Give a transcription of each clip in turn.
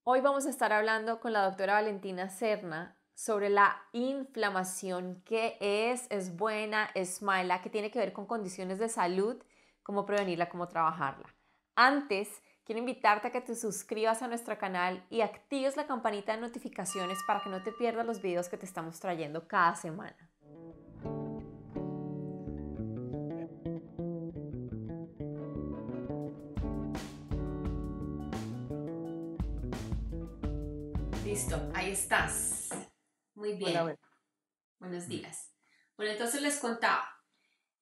Hoy vamos a estar hablando con la doctora Valentina Serna sobre la inflamación, qué es buena, es mala, qué tiene que ver con condiciones de salud, cómo prevenirla, cómo trabajarla. Antes, quiero invitarte a que te suscribas a nuestro canal y actives la campanita de notificaciones para que no te pierdas los videos que te estamos trayendo cada semana. Listo, ahí estás. Muy Hola, bien, buenos días. Bueno, entonces les contaba.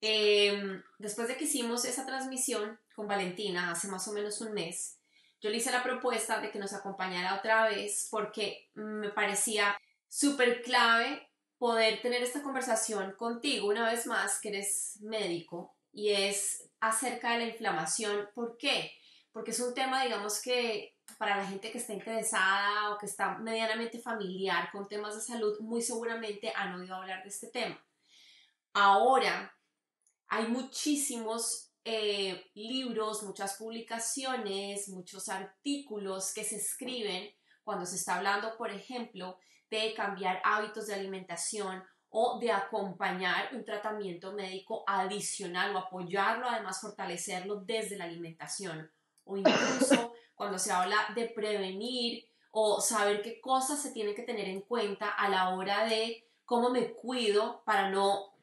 Después de que hicimos esa transmisión con Valentina hace más o menos un mes, yo le hice la propuesta de que nos acompañara otra vez porque me parecía súper clave poder tener esta conversación contigo una vez más, que eres médico, y es acerca de la inflamación. ¿Por qué? Porque es un tema, digamos que para la gente que está interesada o que está medianamente familiar con temas de salud, muy seguramente han oído hablar de este tema. Ahora, hay muchísimos libros, muchas publicaciones, muchos artículos que se escriben cuando se está hablando, por ejemplo, de cambiar hábitos de alimentación o de acompañar un tratamiento médico adicional o apoyarlo, además fortalecerlo desde la alimentación. O incluso cuando se habla de prevenir o saber qué cosas se tienen que tener en cuenta a la hora de cómo me cuido para no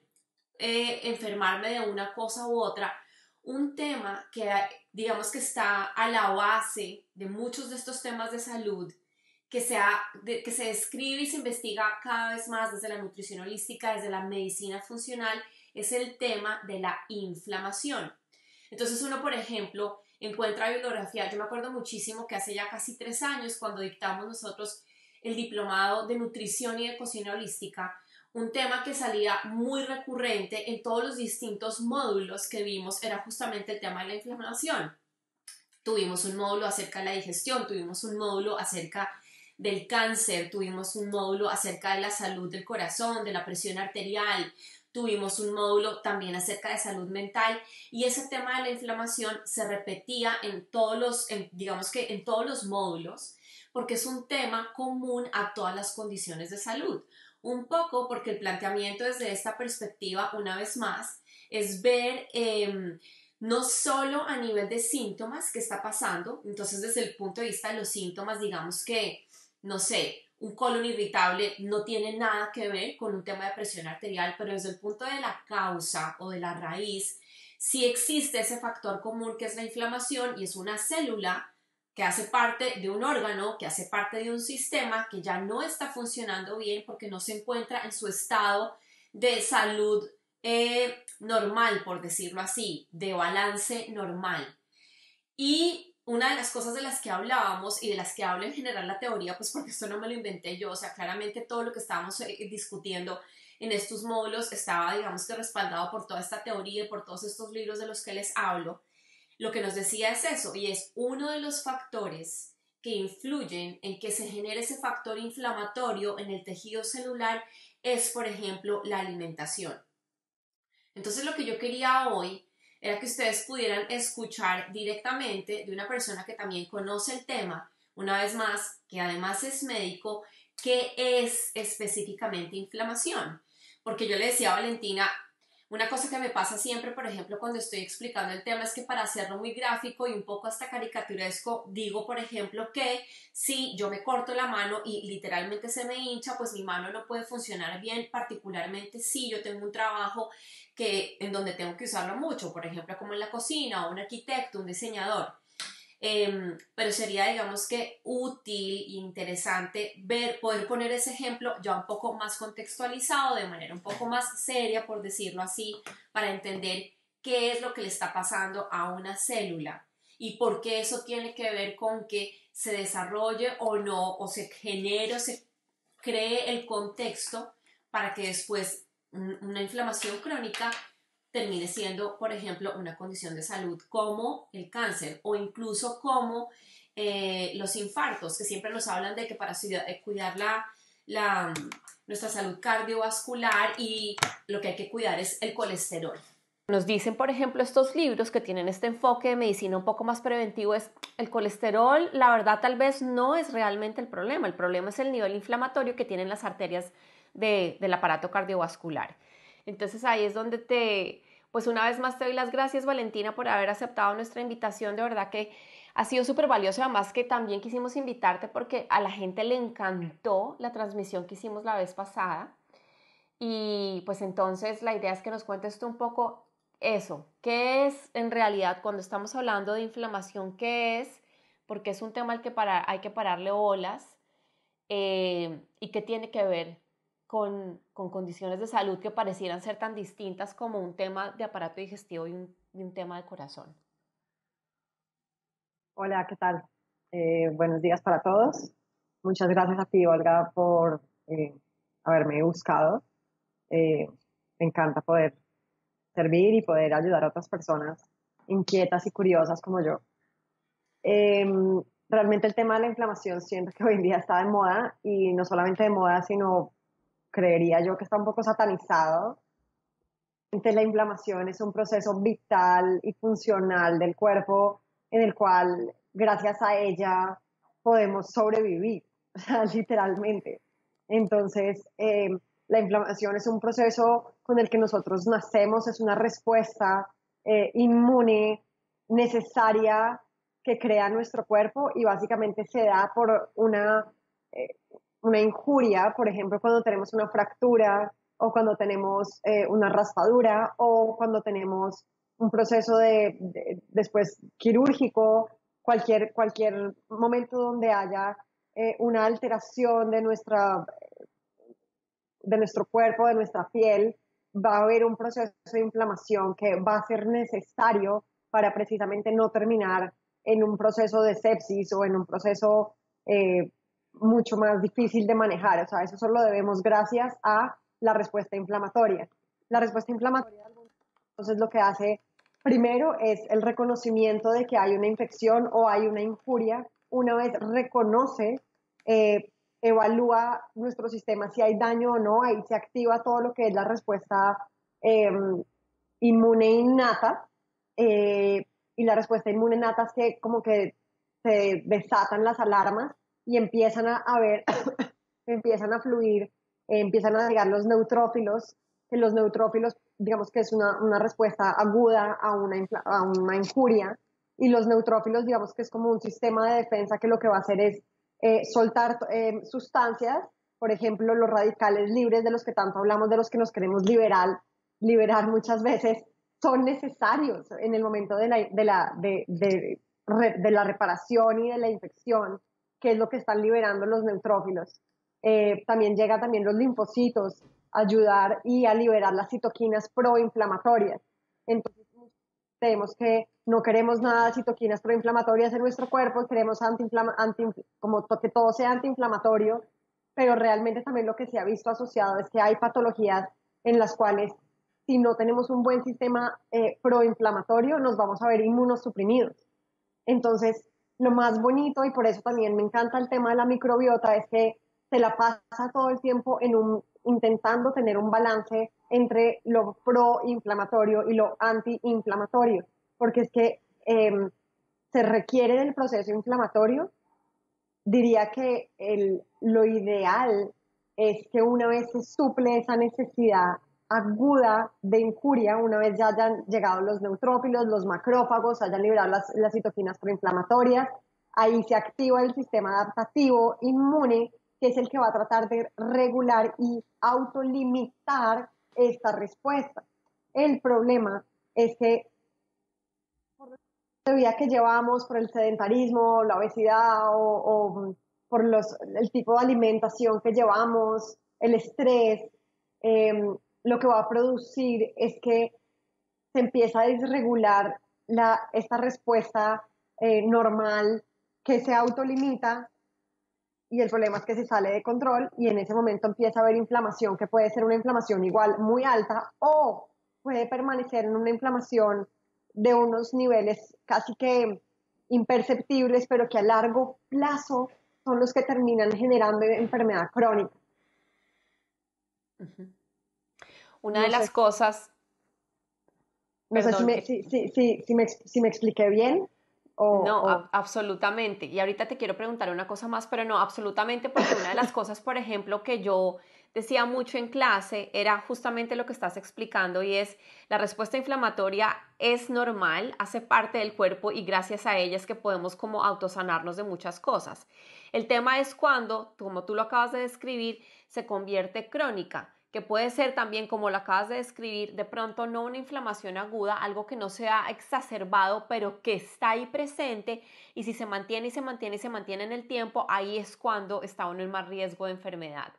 enfermarme de una cosa u otra, un tema que digamos que está a la base de muchos de estos temas de salud, que se describe y se investiga cada vez más desde la nutrición holística, desde la medicina funcional, es el tema de la inflamación. Entonces uno, por ejemplo, encuentra bibliografía. Yo me acuerdo muchísimo que hace ya casi 3 años, cuando dictamos nosotros el diplomado de nutrición y de cocina holística, un tema que salía muy recurrente en todos los distintos módulos que vimos era justamente el tema de la inflamación. Tuvimos un módulo acerca de la digestión, tuvimos un módulo acerca del cáncer, tuvimos un módulo acerca de la salud del corazón, de la presión arterial, tuvimos un módulo también acerca de salud mental, y ese tema de la inflamación se repetía digamos que en todos los módulos, porque es un tema común a todas las condiciones de salud. Un poco porque el planteamiento desde esta perspectiva, una vez más, es ver no solo a nivel de síntomas que está pasando. Entonces desde el punto de vista de los síntomas, digamos que, no sé, un colon irritable no tiene nada que ver con un tema de presión arterial, pero desde el punto de la causa o de la raíz, sí existe ese factor común que es la inflamación, y es una célula que hace parte de un órgano, que hace parte de un sistema que ya no está funcionando bien porque no se encuentra en su estado de salud normal, por decirlo así, de balance normal. Y una de las cosas de las que hablábamos y de las que habla en general la teoría, pues porque esto no me lo inventé yo, o sea, claramente todo lo que estábamos discutiendo en estos módulos estaba, digamos que respaldado por toda esta teoría y por todos estos libros de los que les hablo. Lo que nos decía es eso, y es uno de los factores que influyen en que se genere ese factor inflamatorio en el tejido celular es, por ejemplo, la alimentación. Entonces lo que yo quería hoy era que ustedes pudieran escuchar directamente de una persona que también conoce el tema, una vez más, que además es médico, qué es específicamente inflamación. Porque yo le decía a Valentina, una cosa que me pasa siempre, por ejemplo, cuando estoy explicando el tema, es que para hacerlo muy gráfico y un poco hasta caricaturesco, digo, por ejemplo, que si yo me corto la mano y literalmente se me hincha, pues mi mano no puede funcionar bien, particularmente si yo tengo un trabajo en donde tengo que usarlo mucho, por ejemplo, como en la cocina, o un arquitecto, un diseñador. Pero sería, digamos que útil e interesante poder poner ese ejemplo ya un poco más contextualizado, de manera un poco más seria, por decirlo así, para entender qué es lo que le está pasando a una célula y por qué eso tiene que ver con que se desarrolle o no, o se genere o se cree el contexto para que después una inflamación crónica termine siendo, por ejemplo, una condición de salud como el cáncer, o incluso como los infartos, que siempre nos hablan de que para cuidar nuestra salud cardiovascular, y lo que hay que cuidar es el colesterol. Nos dicen, por ejemplo, estos libros que tienen este enfoque de medicina un poco más preventivo, es el colesterol, la verdad tal vez no es realmente el problema es el nivel inflamatorio que tienen las arterias del aparato cardiovascular. Entonces ahí es donde pues una vez más te doy las gracias, Valentina, por haber aceptado nuestra invitación, de verdad que ha sido súper valioso, además que también quisimos invitarte porque a la gente le encantó la transmisión que hicimos la vez pasada. Y pues entonces la idea es que nos cuentes tú un poco eso, qué es en realidad cuando estamos hablando de inflamación, qué es, porque es un tema al que hay que pararle bolas, y qué tiene que ver con condiciones de salud que parecieran ser tan distintas como un tema de aparato digestivo y un tema de corazón. Hola, ¿qué tal? Buenos días para todos. Muchas gracias a ti, Olga, por haberme buscado. Eh, Me encanta poder servir y poder ayudar a otras personas inquietas y curiosas como yo. Eh, Realmente el tema de la inflamación siento que hoy en día está de moda y no solamente de moda, sino creería yo que está un poco satanizado. La inflamación es un proceso vital y funcional del cuerpo en el cual, gracias a ella, podemos sobrevivir, o sea, literalmente. Entonces, la inflamación es un proceso con el que nosotros nacemos, es una respuesta inmune necesaria que crea nuestro cuerpo y básicamente se da por eh, una injuria, por ejemplo, cuando tenemos una fractura o cuando tenemos una raspadura o cuando tenemos un proceso después quirúrgico, cualquier momento donde haya una alteración de nuestro cuerpo, de nuestra piel, va a haber un proceso de inflamación que va a ser necesario para precisamente no terminar en un proceso de sepsis o en un proceso mucho más difícil de manejar. O sea, eso solo lo debemos gracias a la respuesta inflamatoria. La respuesta inflamatoria, entonces, lo que hace primero es el reconocimiento de que hay una infección o hay una injuria. Una vez reconoce, eh, evalúa nuestro sistema si hay daño o no, ahí se activa todo lo que es la respuesta eh, inmune innata. eh, y la respuesta inmune innata es que como que se desatan las alarmas y empiezan a ver, empiezan a fluir, empiezan a llegar los neutrófilos, que los neutrófilos, digamos que es una respuesta aguda a una injuria, y los neutrófilos, digamos que es como un sistema de defensa que lo que va a hacer es soltar sustancias, por ejemplo, los radicales libres de los que tanto hablamos, de los que nos queremos liberar muchas veces, son necesarios en el momento de la reparación y de la infección, que es lo que están liberando los neutrófilos. También llega también los linfocitos a ayudar y a liberar las citoquinas proinflamatorias. Entonces, creemos que no queremos nada de citoquinas proinflamatorias en nuestro cuerpo, queremos como que todo sea antiinflamatorio, pero realmente también lo que se ha visto asociado es que hay patologías en las cuales si no tenemos un buen sistema proinflamatorio nos vamos a ver inmunosuprimidos. Entonces, lo más bonito, y por eso también me encanta el tema de la microbiota, es que se la pasa todo el tiempo intentando tener un balance entre lo proinflamatorio y lo antiinflamatorio, porque es que se requiere del proceso inflamatorio. Diría que lo ideal es que una vez se suple esa necesidad aguda de injuria, una vez ya hayan llegado los neutrófilos, los macrófagos, hayan liberado las citoquinas proinflamatorias, ahí se activa el sistema adaptativo inmune, que es el que va a tratar de regular y autolimitar esta respuesta. El problema es que de vida que llevamos, por el sedentarismo, la obesidad o por el tipo de alimentación que llevamos, el estrés, lo que va a producir es que se empieza a desregular esta respuesta normal que se autolimita, y el problema es que se sale de control y en ese momento empieza a haber inflamación, que puede ser una inflamación igual muy alta o puede permanecer en una inflamación de unos niveles casi que imperceptibles, pero que a largo plazo son los que terminan generando enfermedad crónica. Una de No sé. las cosas No sé Perdón, que si me expliqué bien no, o... absolutamente. Y ahorita te quiero preguntar una cosa más, pero no, absolutamente, porque una de las cosas, por ejemplo, que yo decía mucho en clase era justamente lo que estás explicando y es la respuesta inflamatoria es normal, hace parte del cuerpo y gracias a ella es que podemos como autosanarnos de muchas cosas. El tema es cuando, como tú lo acabas de describir, se convierte crónica, que puede ser también, como lo acabas de describir, de pronto no una inflamación aguda, algo que no se ha exacerbado, pero que está ahí presente y si se mantiene y se mantiene y se mantiene en el tiempo, ahí es cuando está uno en más riesgo de enfermedad.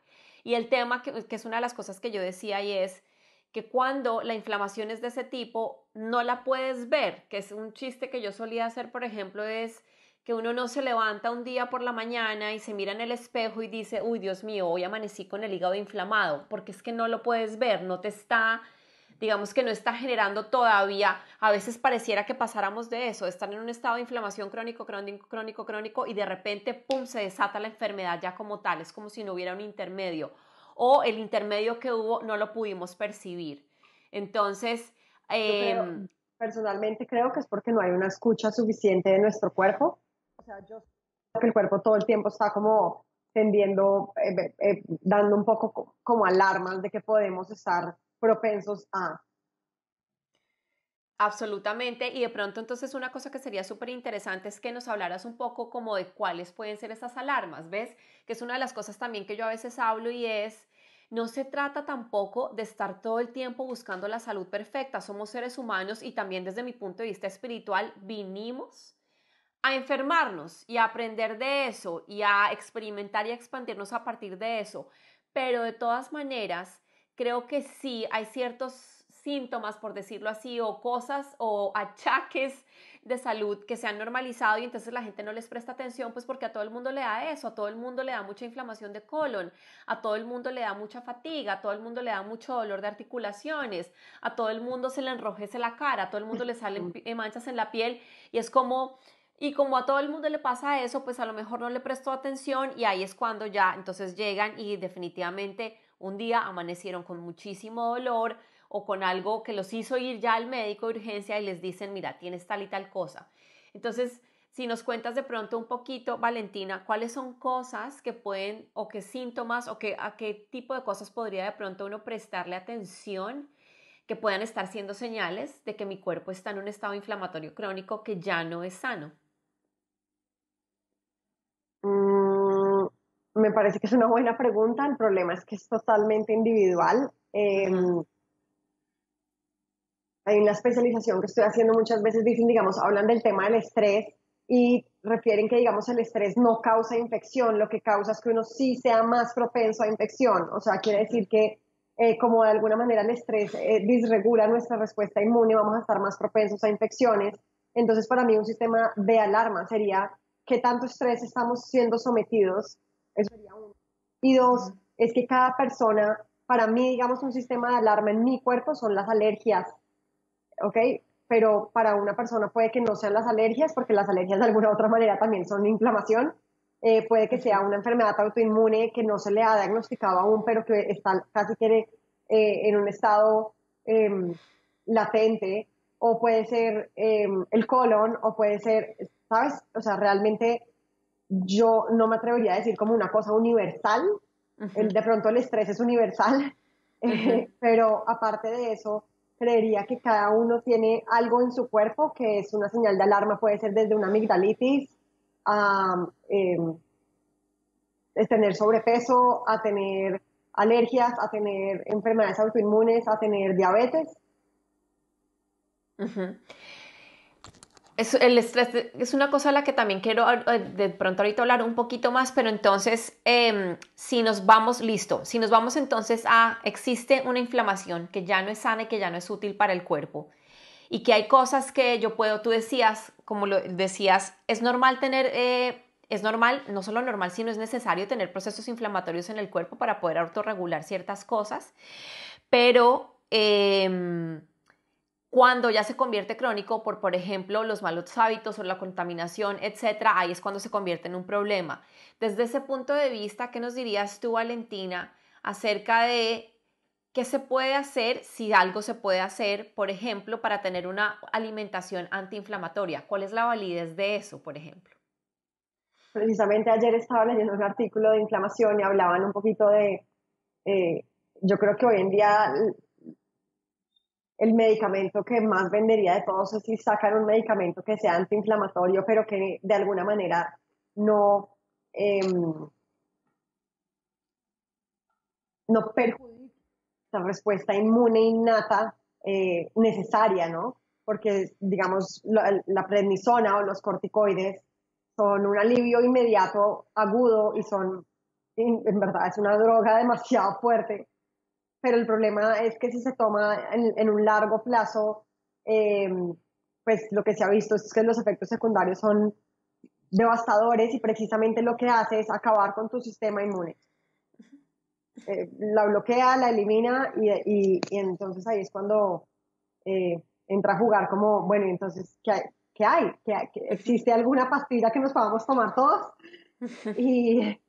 Y el tema, que es una de las cosas que yo decía y es que cuando la inflamación es de ese tipo, no la puedes ver, que es un chiste que yo solía hacer, por ejemplo, es que uno no se levanta un día por la mañana y se mira en el espejo y dice, uy, Dios mío, hoy amanecí con el hígado inflamado, porque es que no lo puedes ver, no te está, digamos que no está generando todavía, a veces pareciera que pasáramos de eso, de estar en un estado de inflamación crónico, crónico, crónico, crónico, y de repente, pum, se desata la enfermedad ya como tal, es como si no hubiera un intermedio, o el intermedio que hubo no lo pudimos percibir. Entonces, Yo creo, eh, personalmente creo que es porque no hay una escucha suficiente de nuestro cuerpo. O sea, yo creo que el cuerpo todo el tiempo está como tendiendo, dando un poco como alarmas de que podemos estar propensos a... absolutamente, y de pronto entonces una cosa que sería súper interesante es que nos hablaras un poco como de cuáles pueden ser esas alarmas, ¿ves? Que es una de las cosas también que yo a veces hablo y es, no se trata tampoco de estar todo el tiempo buscando la salud perfecta, somos seres humanos y también desde mi punto de vista espiritual vinimos a enfermarnos y a aprender de eso y a experimentar y a expandirnos a partir de eso. Pero de todas maneras, creo que sí hay ciertos síntomas, por decirlo así, o cosas o achaques de salud que se han normalizado y entonces la gente no les presta atención, pues porque a todo el mundo le da eso, a todo el mundo le da mucha inflamación de colon, a todo el mundo le da mucha fatiga, a todo el mundo le da mucho dolor de articulaciones, a todo el mundo se le enrojece la cara, a todo el mundo le salen manchas en la piel y es como y como a todo el mundo le pasa eso, pues a lo mejor no le prestó atención y ahí es cuando ya entonces llegan y definitivamente un día amanecieron con muchísimo dolor o con algo que los hizo ir ya al médico de urgencia y les dicen, mira, tienes tal y tal cosa. Entonces, si nos cuentas de pronto un poquito, Valentina, cuáles son cosas que pueden o qué síntomas o a qué tipo de cosas podría de pronto uno prestarle atención que puedan estar siendo señales de que mi cuerpo está en un estado inflamatorio crónico que ya no es sano. Mm, me parece que es una buena pregunta. El problema es que es totalmente individual. Ujú. Hay una especialización que estoy haciendo muchas veces, dicen, digamos, hablan del tema del estrés y refieren que, digamos, el estrés no causa infección, lo que causa es que uno sí sea más propenso a infección. O sea, quiere decir que como de alguna manera el estrés disregula nuestra respuesta inmune, vamos a estar más propensos a infecciones. Entonces, para mí un sistema de alarma sería qué tanto estrés estamos siendo sometidos. Eso sería uno. Y dos, Ujú. es que cada persona, para mí, digamos, un sistema de alarma en mi cuerpo son las alergias. ¿Ok? Pero para una persona puede que no sean las alergias, porque las alergias de alguna u otra manera también son inflamación. Puede que sea Ujú. una enfermedad autoinmune que no se le ha diagnosticado aún, pero que está casi que en un estado eh, latente, o puede ser el colon, o puede ser, ¿sabes? O sea, realmente yo no me atrevería a decir como una cosa universal. Ujú. De pronto el estrés es universal, Ujú. pero aparte de eso, creería que cada uno tiene algo en su cuerpo que es una señal de alarma, puede ser desde una amigdalitis a tener sobrepeso, a tener alergias, a tener enfermedades autoinmunes, a tener diabetes. Ujú. El estrés es una cosa a la que también quiero de pronto ahorita hablar un poquito más, pero entonces si nos vamos, listo, si nos vamos entonces a, existe una inflamación que ya no es sana y que ya no es útil para el cuerpo y que hay cosas que yo puedo, tú decías, como lo decías, es normal tener, es normal, no solo normal, sino es necesario tener procesos inflamatorios en el cuerpo para poder autorregular ciertas cosas, pero cuando ya se convierte crónico por ejemplo, los malos hábitos o la contaminación, etcétera, ahí es cuando se convierte en un problema. Desde ese punto de vista, ¿qué nos dirías tú, Valentina, acerca de ¿qué se puede hacer si algo se puede hacer, por ejemplo, para tener una alimentación antiinflamatoria? ¿Cuál es la validez de eso, por ejemplo? Precisamente ayer estaba leyendo un artículo de inflamación y hablaban un poquito de, eh, yo creo que hoy en día el medicamento que más vendería de todos es si sacan un medicamento que sea antiinflamatorio, pero que de alguna manera no, no perjudique la respuesta inmune innata necesaria, ¿no? Porque, digamos, la prednisona o los corticoides son un alivio inmediato, agudo, y son, en verdad, es una droga demasiado fuerte, pero el problema es que si se toma en un largo plazo, eh, pues lo que se ha visto es que los efectos secundarios son devastadores y precisamente lo que hace es acabar con tu sistema inmune. La bloquea, la elimina y entonces ahí es cuando entra a jugar como, bueno, y entonces, ¿qué hay? ¿Qué hay? ¿Existe alguna pastilla que nos podamos tomar todos? Y,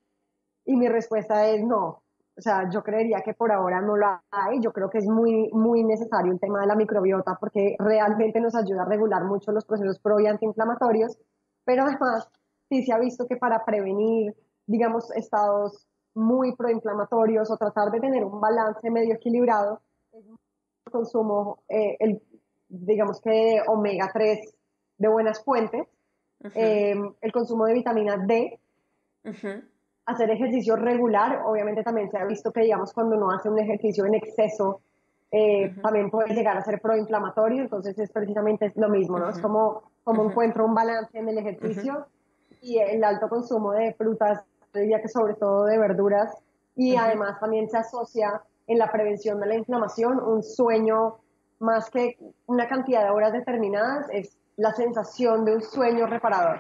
y mi respuesta es no. O sea, yo creería que por ahora no la hay. Yo creo que es muy, muy necesario el tema de la microbiota porque realmente nos ayuda a regular mucho los procesos pro y antiinflamatorios, pero además sí se ha visto que para prevenir, digamos, estados muy proinflamatorios o tratar de tener un balance medio equilibrado, el consumo, digamos que omega 3 de buenas fuentes, el consumo de vitamina D, hacer ejercicio regular. Obviamente también se ha visto que, digamos, cuando uno hace un ejercicio en exceso, también puede llegar a ser proinflamatorio, entonces es precisamente lo mismo, ¿no? Es como encuentro un balance en el ejercicio y el alto consumo de frutas, yo diría que sobre todo de verduras, y además también se asocia en la prevención de la inflamación un sueño, más que una cantidad de horas determinadas, es la sensación de un sueño reparador.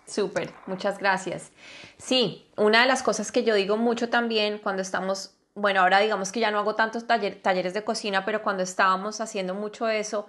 Súper, muchas gracias. Sí, una de las cosas que yo digo mucho también cuando estamos, bueno, ahora digamos que ya no hago tantos talleres de cocina, pero cuando estábamos haciendo mucho eso,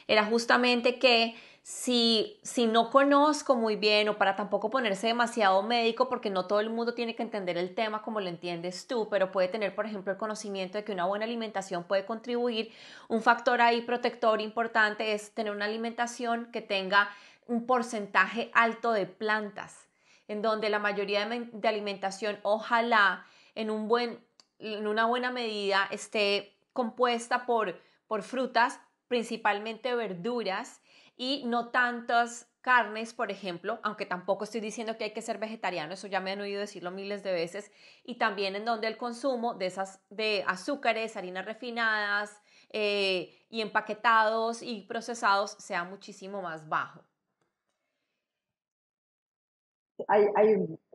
era justamente que si no conozco muy bien o para tampoco ponerse demasiado médico, porque no todo el mundo tiene que entender el tema como lo entiendes tú, pero puede tener, por ejemplo, el conocimiento de que una buena alimentación puede contribuir. Un factor ahí protector importante es tener una alimentación que tenga un porcentaje alto de plantas, en donde la mayoría de alimentación, ojalá en una buena medida, esté compuesta por frutas, principalmente verduras, y no tantas carnes, por ejemplo, aunque tampoco estoy diciendo que hay que ser vegetariano, eso ya me han oído decirlo miles de veces, y también en donde el consumo de azúcares, harinas refinadas y empaquetados y procesados sea muchísimo más bajo.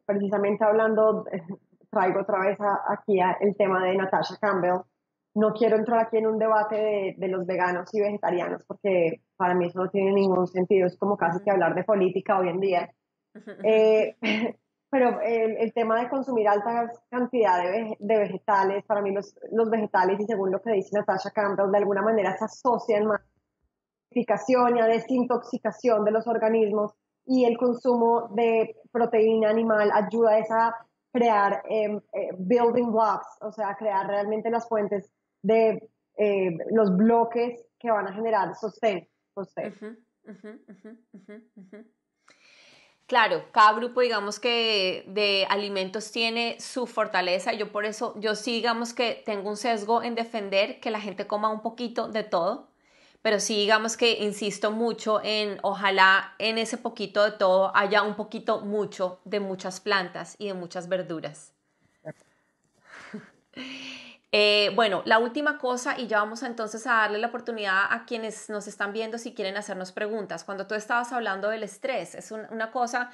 Precisamente hablando, traigo otra vez aquí el tema de Natasha Campbell. No quiero entrar aquí en un debate de los veganos y vegetarianos porque para mí eso no tiene ningún sentido, es como casi que hablar de política hoy en día. Eh, pero el tema de consumir altas cantidades de vegetales, para mí los vegetales, y según lo que dice Natasha Campbell, de alguna manera se asocian más y a desintoxicación de los organismos, y el consumo de proteína animal ayuda a esa crear building blocks, o sea, crear realmente las fuentes de los bloques que van a generar sostén. Claro, cada grupo digamos que de alimentos tiene su fortaleza. Yo por eso, yo sí digamos que tengo un sesgo en defender que la gente coma un poquito de todo, pero sí digamos que insisto mucho en ojalá en ese poquito de todo haya un poquito mucho de muchas plantas y de muchas verduras. Bueno, la última cosa y ya vamos entonces a darle la oportunidad a quienes nos están viendo si quieren hacernos preguntas. Cuando tú estabas hablando del estrés, es una cosa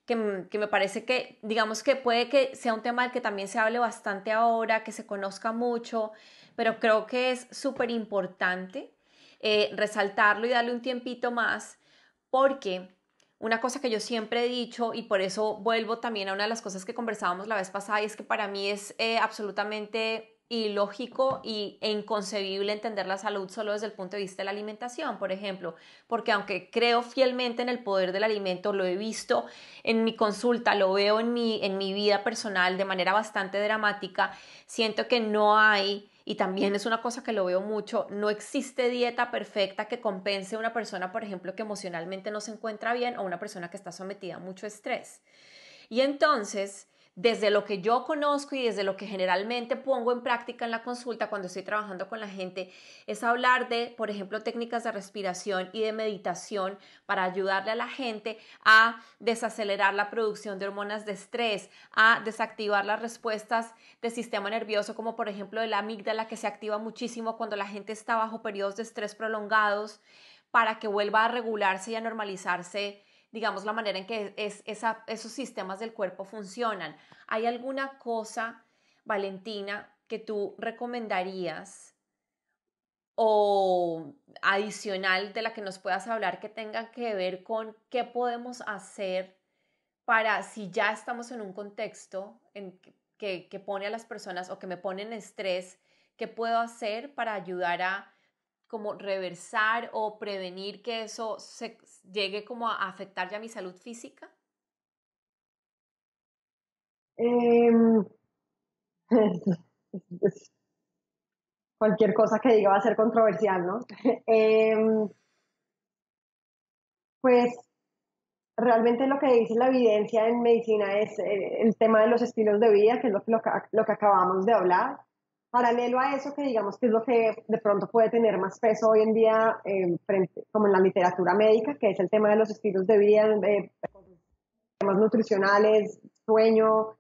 que me parece que, digamos que puede que sea un tema del que también se hable bastante ahora, que se conozca mucho, pero creo que es súper importante resaltarlo y darle un tiempito más porque una cosa que yo siempre he dicho y por eso vuelvo también a una de las cosas que conversábamos la vez pasada y es que para mí es absolutamente ilógico e inconcebible entender la salud solo desde el punto de vista de la alimentación, por ejemplo, porque aunque creo fielmente en el poder del alimento, lo he visto en mi consulta, lo veo en mi vida personal de manera bastante dramática, siento que no hay, y también es una cosa que lo veo mucho, no existe dieta perfecta que compense a una persona, por ejemplo, que emocionalmente no se encuentra bien o una persona que está sometida a mucho estrés. Y entonces, desde lo que yo conozco y desde lo que generalmente pongo en práctica en la consulta cuando estoy trabajando con la gente, es hablar de, por ejemplo, técnicas de respiración y de meditación para ayudarle a la gente a desacelerar la producción de hormonas de estrés, a desactivar las respuestas del sistema nervioso, como por ejemplo de la amígdala que se activa muchísimo cuando la gente está bajo periodos de estrés prolongados, para que vuelva a regularse y a normalizarse, digamos, la manera en que esos sistemas del cuerpo funcionan. ¿Hay alguna cosa, Valentina, que tú recomendarías o adicional de la que nos puedas hablar que tenga que ver con qué podemos hacer para, si ya estamos en un contexto que pone a las personas o que me pone en estrés, qué puedo hacer para ayudar a como reversar o prevenir que eso llegue como a afectar ya mi salud física? Em, cualquier cosa que diga va a ser controversial, ¿no? Em, pues realmente lo que dice la evidencia en medicina es el tema de los estilos de vida, que es lo que acabamos de hablar. Paralelo a eso, que digamos que es lo que de pronto puede tener más peso hoy en día, como en la literatura médica, que es el tema de los estilos de vida, temas nutricionales, sueño.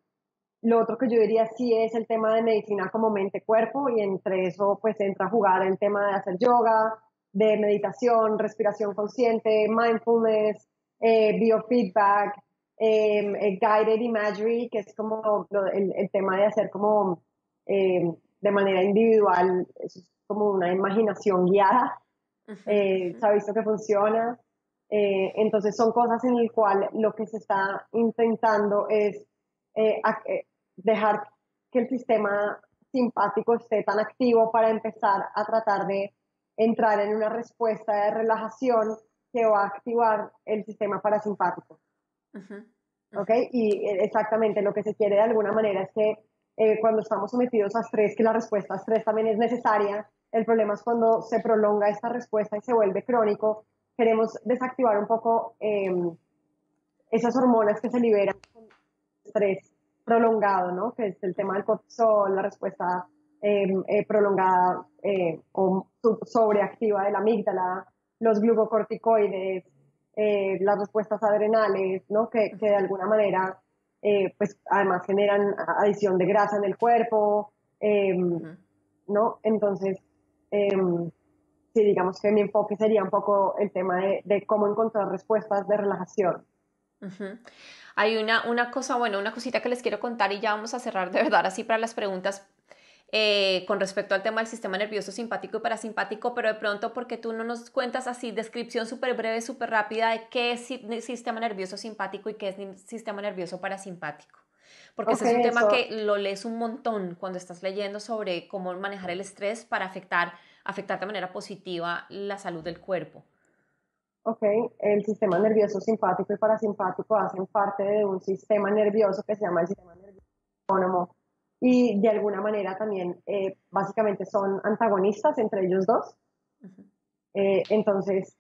Lo otro que yo diría sí es el tema de medicina como mente-cuerpo, y entre eso pues entra a jugar el tema de hacer yoga, de meditación, respiración consciente, mindfulness, biofeedback, guided imagery, que es como el tema de hacer como de manera individual, eso es como una imaginación guiada. Ujú, Se ha visto que funciona. Entonces son cosas en las cuales lo que se está intentando es dejar que el sistema simpático esté tan activo para empezar a tratar de entrar en una respuesta de relajación que va a activar el sistema parasimpático. ujú, ¿Ok? ujú, Y exactamente lo que se quiere de alguna manera es que cuando estamos sometidos a estrés, que la respuesta a estrés también es necesaria. El problema es cuando se prolonga esta respuesta y se vuelve crónico. Queremos desactivar un poco esas hormonas que se liberan con estrés prolongado, ¿no? Que es el tema del cortisol, la respuesta prolongada o sobreactiva de la amígdala, los glucocorticoides, las respuestas adrenales, ¿no? Que de alguna manera, pues además generan adición de grasa en el cuerpo, ujú, ¿no? Entonces, eh, sí, digamos que mi enfoque sería un poco el tema de cómo encontrar respuestas de relajación. ujú. Hay una cosa, bueno, una cosita que les quiero contar y ya vamos a cerrar de verdad así para las preguntas con respecto al tema del sistema nervioso simpático y parasimpático, pero de pronto porque tú no nos cuentas así, descripción súper breve, súper rápida de qué es sistema nervioso simpático y qué es sistema nervioso parasimpático. Porque ese Ok, es un tema eso. que lo lees un montón cuando estás leyendo sobre cómo manejar el estrés para afectar de manera positiva la salud del cuerpo. Ok, el sistema nervioso simpático y parasimpático hacen parte de un sistema nervioso que se llama el sistema nervioso autónomo, y de alguna manera también básicamente son antagonistas entre ellos dos. Ujú, Entonces,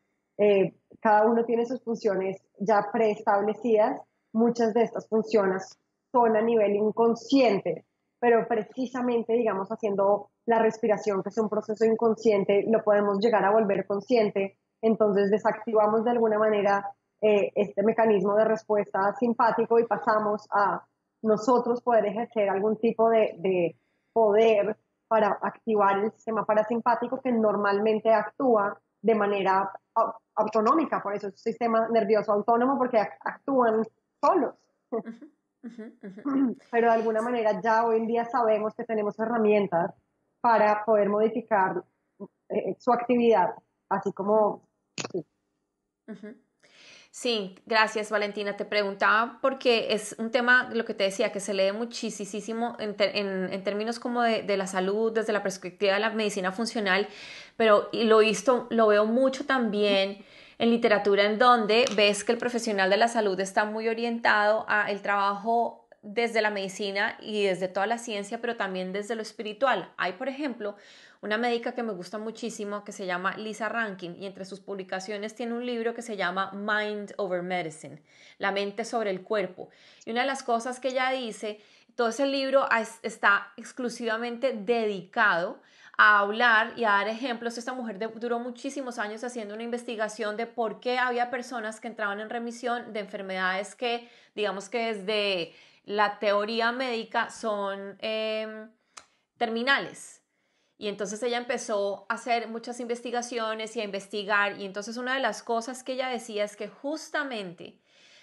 cada uno tiene sus funciones ya preestablecidas. Muchas de estas funciones son a nivel inconsciente, pero precisamente, digamos, haciendo la respiración, que es un proceso inconsciente, lo podemos llegar a volver consciente. Entonces, desactivamos de alguna manera este mecanismo de respuesta simpático y pasamos a nosotros poder ejercer algún tipo de poder para activar el sistema parasimpático, que normalmente actúa de manera autonómica. Por eso es un sistema nervioso autónomo, porque actúan solos. ujú, ujú, ujú. Pero de alguna manera ya hoy en día sabemos que tenemos herramientas para poder modificar su actividad, así Ujú, como... Sí. ujú. Sí, gracias Valentina. Te preguntaba porque es un tema, lo que te decía, que se lee muchísimo en términos como de la salud, desde la perspectiva de la medicina funcional, pero y lo he visto, lo veo mucho también en literatura en donde ves que el profesional de la salud está muy orientado a el trabajo desde la medicina y desde toda la ciencia, pero también desde lo espiritual. Hay, por ejemplo, una médica que me gusta muchísimo que se llama Lisa Rankin y entre sus publicaciones tiene un libro que se llama Mind Over Medicine, la mente sobre el cuerpo. Y una de las cosas que ella dice, todo ese libro está exclusivamente dedicado a hablar y a dar ejemplos. Esta mujer duró muchísimos años haciendo una investigación de por qué había personas que entraban en remisión de enfermedades que, digamos que desde la teoría médica son terminales. Y entonces ella empezó a hacer muchas investigaciones y a investigar. Y entonces una de las cosas que ella decía es que justamente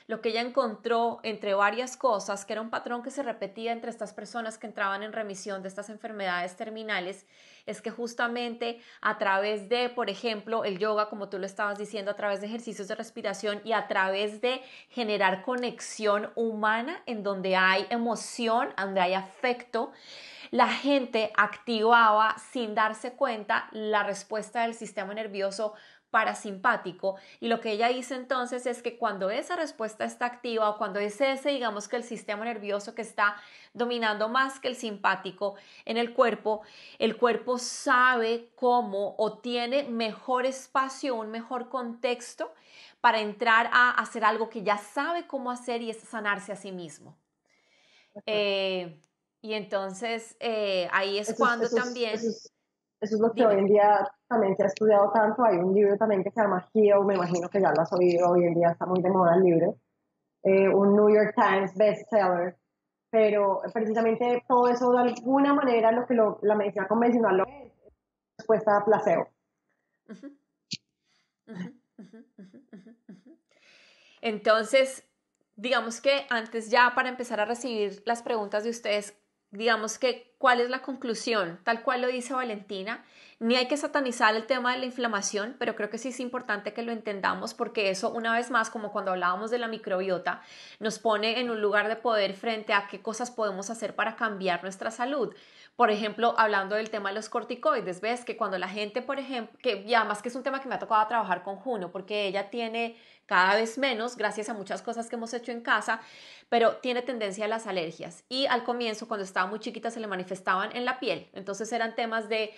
lo que ella encontró entre varias cosas, que era un patrón que se repetía entre estas personas que entraban en remisión de estas enfermedades terminales, es que justamente a través de, por ejemplo, el yoga, como tú lo estabas diciendo, a través de ejercicios de respiración y a través de generar conexión humana en donde hay emoción, donde hay afecto, la gente activaba sin darse cuenta la respuesta del sistema nervioso parasimpático, y lo que ella dice entonces es que cuando esa respuesta está activa o cuando es ese, digamos que el sistema nervioso que está dominando más que el simpático en el cuerpo sabe cómo o tiene mejor espacio, un mejor contexto para entrar a hacer algo que ya sabe cómo hacer y es sanarse a sí mismo. Eh, y entonces ahí es Eso es, cuando eso es, también, eso es, eso es lo que hoy dime. en día también se ha estudiado tanto. Hay un libro también que se llama Heal, me imagino que ya lo has oído, hoy en día está muy de moda el libro, un New York Times bestseller, pero precisamente todo eso de alguna manera lo que la medicina convencional lo es respuesta a placebo. Ujú, ujú, ujú, ujú, ujú, ujú. Entonces, digamos que antes ya para empezar a recibir las preguntas de ustedes, digamos que cuál es la conclusión, tal cual lo dice Valentina, ni hay que satanizar el tema de la inflamación, pero creo que sí es importante que lo entendamos porque eso, una vez más, como cuando hablábamos de la microbiota, nos pone en un lugar de poder frente a qué cosas podemos hacer para cambiar nuestra salud. Por ejemplo, hablando del tema de los corticoides, ves que cuando la gente, por ejemplo, que ya más que es un tema que me ha tocado trabajar con Juno, porque ella tiene cada vez menos, gracias a muchas cosas que hemos hecho en casa, pero tiene tendencia a las alergias. Y al comienzo, cuando estaba muy chiquita, se le manifestaban en la piel. Entonces eran temas de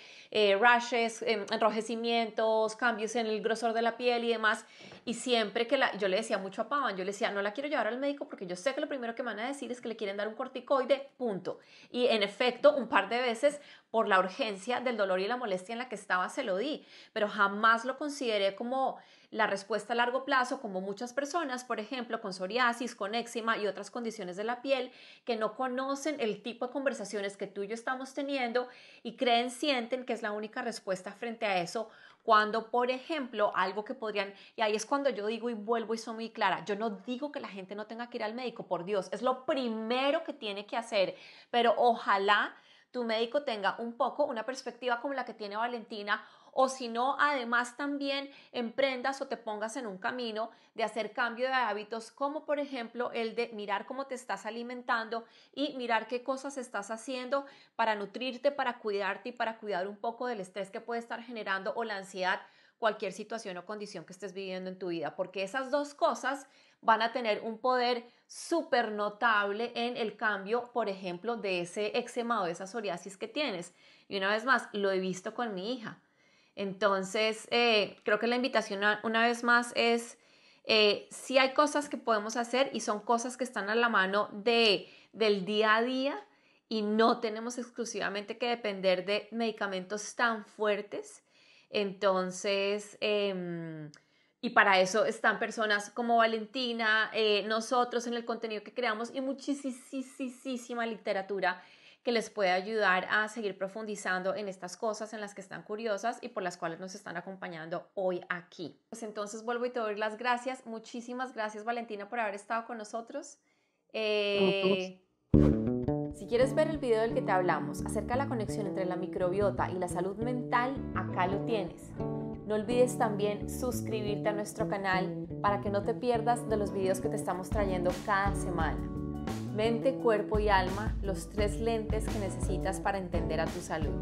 rashes, enrojecimientos, cambios en el grosor de la piel y demás. Y siempre que yo le decía mucho a Pavan, yo le decía, no la quiero llevar al médico porque yo sé que lo primero que me van a decir es que le quieren dar un corticoide, punto. Y en efecto, un par de veces, por la urgencia del dolor y la molestia en la que estaba, se lo di, pero jamás lo consideré como la respuesta a largo plazo, como muchas personas, por ejemplo, con psoriasis, con eczema y otras condiciones de la piel, que no conocen el tipo de conversaciones que tú y yo estamos teniendo y sienten que es la única respuesta frente a eso, cuando, por ejemplo, algo que podrían, y ahí es cuando yo digo y vuelvo y soy muy clara, yo no digo que la gente no tenga que ir al médico, por Dios, es lo primero que tiene que hacer, pero ojalá tu médico tenga un poco una perspectiva como la que tiene Valentina, o si no, además también emprendas o te pongas en un camino de hacer cambio de hábitos, como por ejemplo el de mirar cómo te estás alimentando y mirar qué cosas estás haciendo para nutrirte, para cuidarte y para cuidar un poco del estrés que puede estar generando o la ansiedad, cualquier situación o condición que estés viviendo en tu vida, porque esas dos cosas van a tener un poder súper notable en el cambio, por ejemplo, de ese eczema o de esa psoriasis que tienes. Y una vez más, lo he visto con mi hija. Entonces, creo que la invitación una vez más es, sí hay cosas que podemos hacer y son cosas que están a la mano del día a día y no tenemos exclusivamente que depender de medicamentos tan fuertes. Entonces, y para eso están personas como Valentina, nosotros en el contenido que creamos y muchísima literatura que les puede ayudar a seguir profundizando en estas cosas en las que están curiosas y por las cuales nos están acompañando hoy aquí. Pues entonces vuelvo y te doy las gracias. Muchísimas gracias, Valentina, por haber estado con nosotros. Si quieres ver el video del que te hablamos acerca de la conexión entre la microbiota y la salud mental, acá lo tienes. No olvides también suscribirte a nuestro canal para que no te pierdas de los videos que te estamos trayendo cada semana. Mente, cuerpo y alma, los 3 lentes que necesitas para entender a tu salud.